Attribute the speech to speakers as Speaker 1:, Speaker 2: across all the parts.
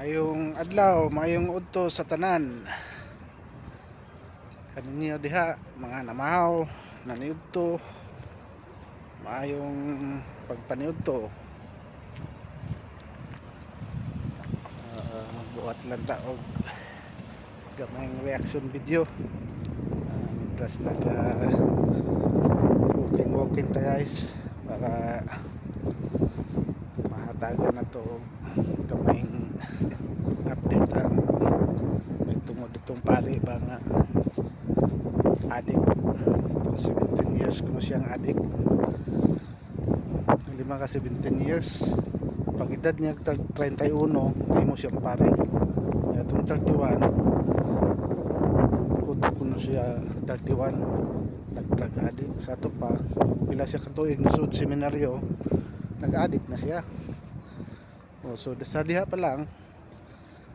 Speaker 1: Maayong adlaw, maayong udto sa tanan. Kaninyo diha mga namahaw, naniudto. Maayong pagpaniudto. Buhat lang ta og gamayng reaction video. Mientras walking ta guys para mahatagan na to gamayng update ang may tungod itong pari ba nga adik 17 years kung siyang adik lima ka 17 years pag edad niya 31 ay mo siyang pare itong 31 kuto kuno siya 31 nag-drug addict sa ato pa pila siya katuig nasud seminaryo nag-addict na siya so sa diha pa lang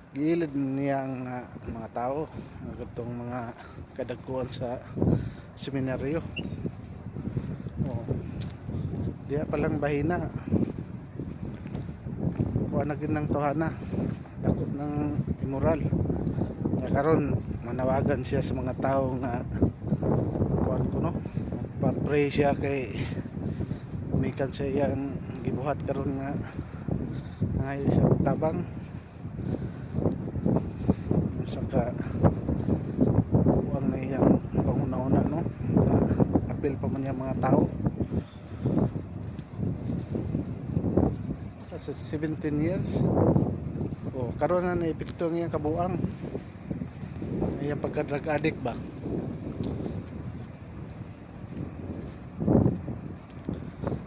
Speaker 1: gilid niyang mga tao itong mga kadagkuhan sa seminaryo diha pa lang bahina kuha na gid ng tohana dakot ng immoral karon manawagan siya sa mga tao nga kuan kuno pa-pray siya kay umikan siya iyang gibuhat karon nga ay sa tabang saka ang na iyang panguna-una no apel pa man yung mga tao sa 17 years karon na naepekto ang iyang kabuang iyang pagka-drug addict ba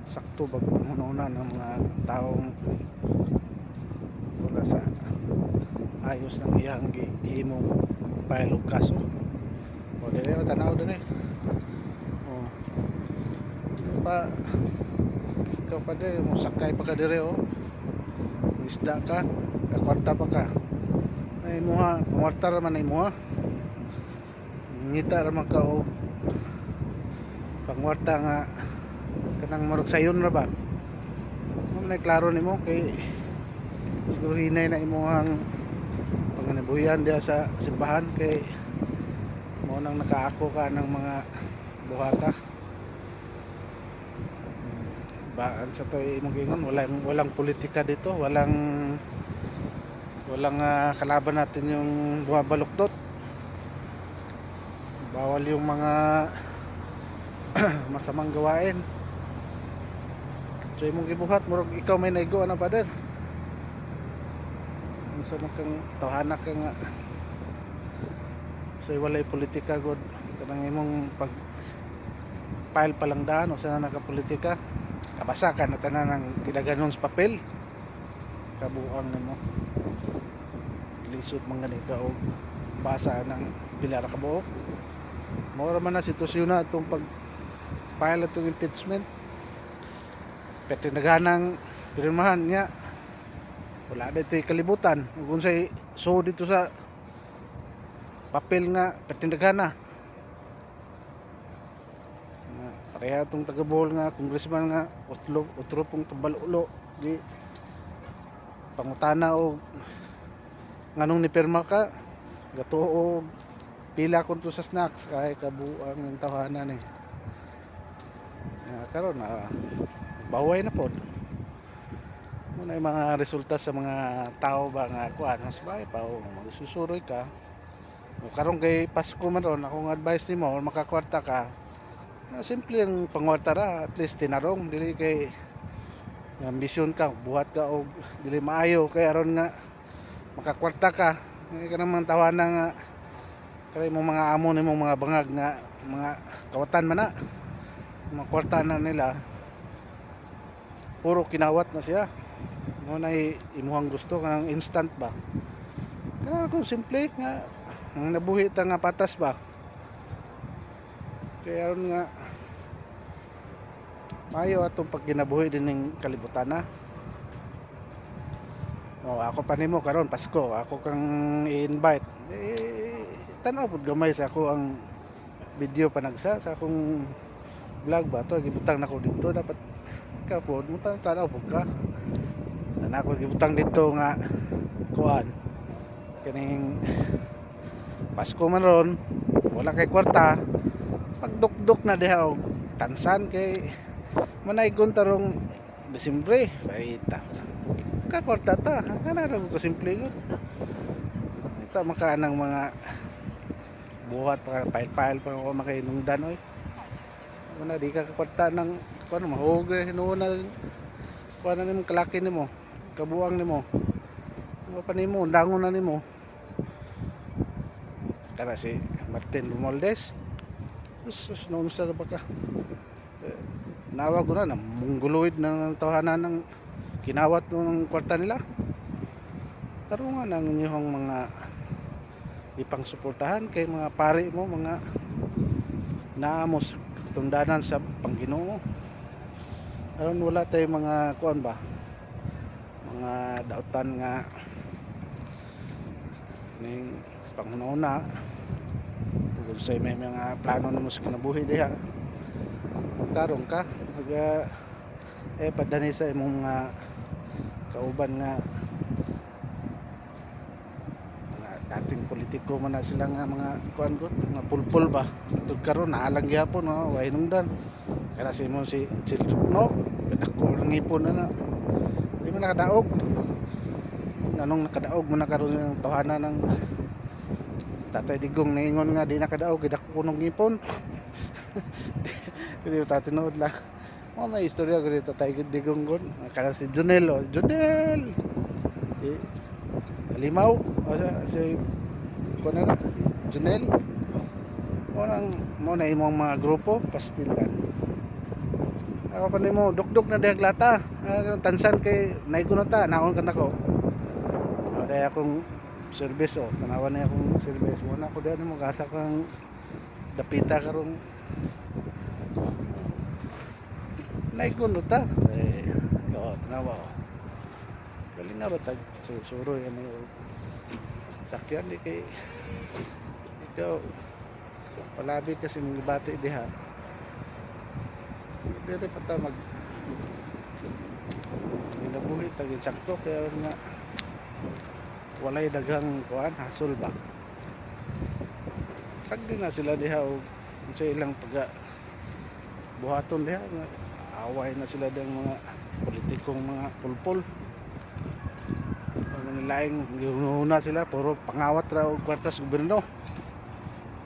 Speaker 1: sakto ba panguna-una ng mga taong wala sa ayos ng iyang gihimong file og kaso dili o tanaw dili ikaw pa dili mo sakay pa ka dili isda ka kwarta pa ka ay muha kwarta raman ay muha ngita raman ka og pangwarta nga kanang murag sayon ra ba may klaro nimo kay siguro hinay na imuhang panganabuyan diya sa simbahan kay mo nang nakaako ka ng mga buhata baan sa to imong gingon walang politika dito walang kalaban natin yung bumabaluktot bawal yung mga masamang gawain so imong gibuhat murag ikaw may naigo na pader so kang tawhana ka nga so walay politika god kanang imong pag file pa lang daan o sa nakapolitika kabasa ka na tanan ng kilaganon sa papel kabuang nimo lisod man gani ka og basa ng pilar ka buok mao man na sitwasyon na itong pag file itong impeachment petinaganang pirmahan niya wala dito kalibutan kung say so dito sa papel nga petindagana pareha itong taga-Bohol nga congressman nga utro pong tambalulo di pangutana o nganong ni pirma ka gatuo pila kon to sa snacks kay kabuang ng tahanan karon baway na pod muna yung mga resulta sa mga tao ba nga kuan mas bay pa magsusuroy ka karon kay Pasko man ron akong advice nimo or makakwarta ka simple ang pangwarta ra at least tinarong dili kay ambisyon ka buhat ka og dili maayo kay aron nga makakwarta ka kanang mga tawana nga kay mo mga amo nimo mga bangag nga mga kawatan man na mga kwarta na nila puro kinawat na siya mo na imuhang gusto kanang instant ba kaya kung simple nga ang nabuhi ta nga patas ba kaya aron nga maayo atong pag ginabuhi din ng kalibutan na ako pa nimo karon Pasko ako kang i-invite tanaw pud gamay sa ako ang video panagsa sa akong vlog ba to gibutang nako dito dapat ka pod mo tanaw pud ka na ako gibutang dito nga kuan kaning Pasko man ron wala kay kwarta pagdukdok na diha og tansan kay manaygon tarong Disyembre baita ka kwarta ta kana ra ko simple gud ita makaanang mga buhat pa pile pa ako makainungdan oy una di ka kwarta ng kuan mahog hinuon na kuan na nimo kalaki nimo kabuang nimo ano pa nimo dangon na nimo kana si Martin Romualdez sus noon sa ba ka nawag ko na mongoloid ng tahanan ng kinawat ng kwarta nila tarungan ang inyong mga ipang suportahan kay mga pari mo mga naamos tundanan sa Pangginoo aron wala tay mga kuan ba mga dautan nga ning panghuna kung say may mga plano na mo sa kinabuhi diha magtarong ka padani sa imong mga kauban nga dating politiko man na sila nga mga kuan ko mga pulpul ba tud karon naalang gyapon no way nungdan kana si mo si Chilchukno kadako lang ipon na di man nakadaog nganong nakadaog mo na karon yung tawhana ng Tatay Digong naingon nga di nakadaog kadako kunong ipon Hindi ta tinuod lang. May istorya ko dito Tatay Digong gon. Kana si Junel, oh. Junel. Si Limaw, o si kuno na, Junel. Mo na imong mga grupo pastilan. Ako pa nimo dugdug na diag lata. Tansan kay nay ko na ta, naon ka nako. O dai akong service tanawan na akong service mo na ko diyan mo gasa kang dapita karong naikon ta tanawa galing na rota susuro yan mo sakyan di kay ikaw palabi kasi mga bati diha dire pa ta mag ginabuhi tagin sakto kaya nga walay daghang kuan hasol ba sagdi na sila diha og sa ilang pagka buhaton diha nga away na sila dang mga politikong mga pulpul laing ginuuna sila puro pangawat ra og kwartas gobyerno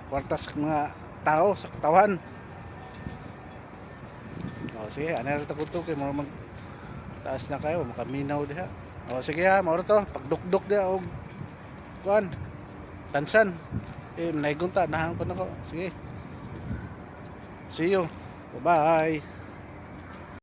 Speaker 1: kwartas mga tao sa katawan sige ana ra ta kuto kay mo mag taas na kayo makaminaw diha sige ha mauro to pagdukdok diha og kuan tansan naigunta nahan ko nako sige see you bye bye